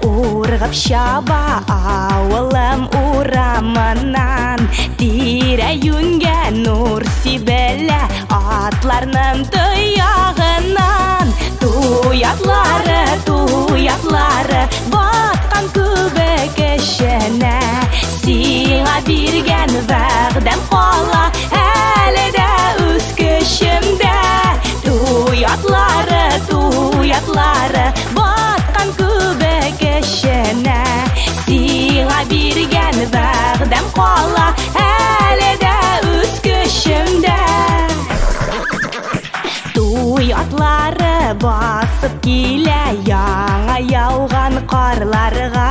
ургып чаба ауылым урамынан, тирәюнгә нур сибелә атларның тоягынан. Туятлары баткан күбек эшенә, сиңа биргән вәгъдәм кала әле дә үз көчемдә. Туятлары баткан күбек эшенә, сиңа биргән вәгъдәм кала әле дә үз көчемдә. Туятлары басып килә яңа яуган карларга,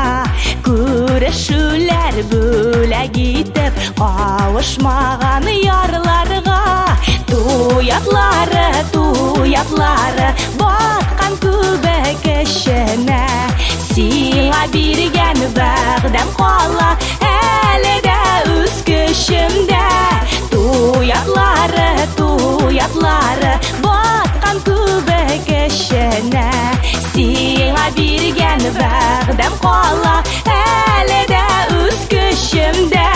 күрешүләр бүләк итеп кавышмаган ярларга. Туятлары баткан күбек эшенә, сиңа биргән вәгъдәм кала әле дә үз көчемдә. Туятлары баткан күбек эшенә, сиңа биргән вәгъдәм кала әле дә үз көчемдә.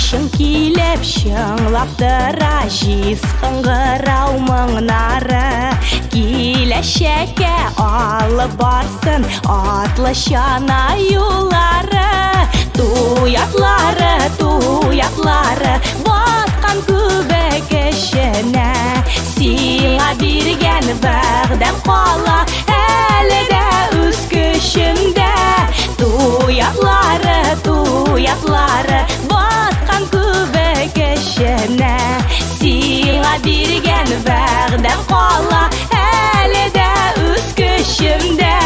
Шың килеп шыңлап тора җиз кыңгырау моңнары, киләчәккә алып барсын атлы чана юллары. Туятлары баткан күбек эшенә, сиңа биргән вәгъдәм кала әле дә үз көчемдә. Туятлары баткан күбек эшенә, сиңа биргән вәгъдәм кала әле дә үз көчемдә.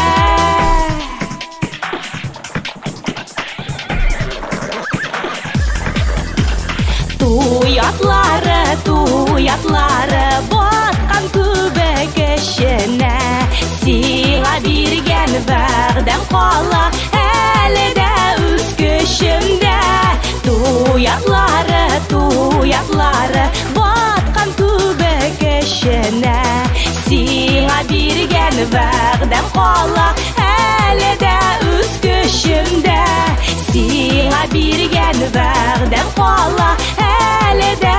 Туятлары баткан күбек эшенә, сиңа биргән вәгъдәм кала әле дә үз көчемдә. Туятлары баткан күбек эшенә, сиңа биргән вәгъдәм кала әле дә үз көчемдә. Сиңа биргән вәгъдәм кала әле дә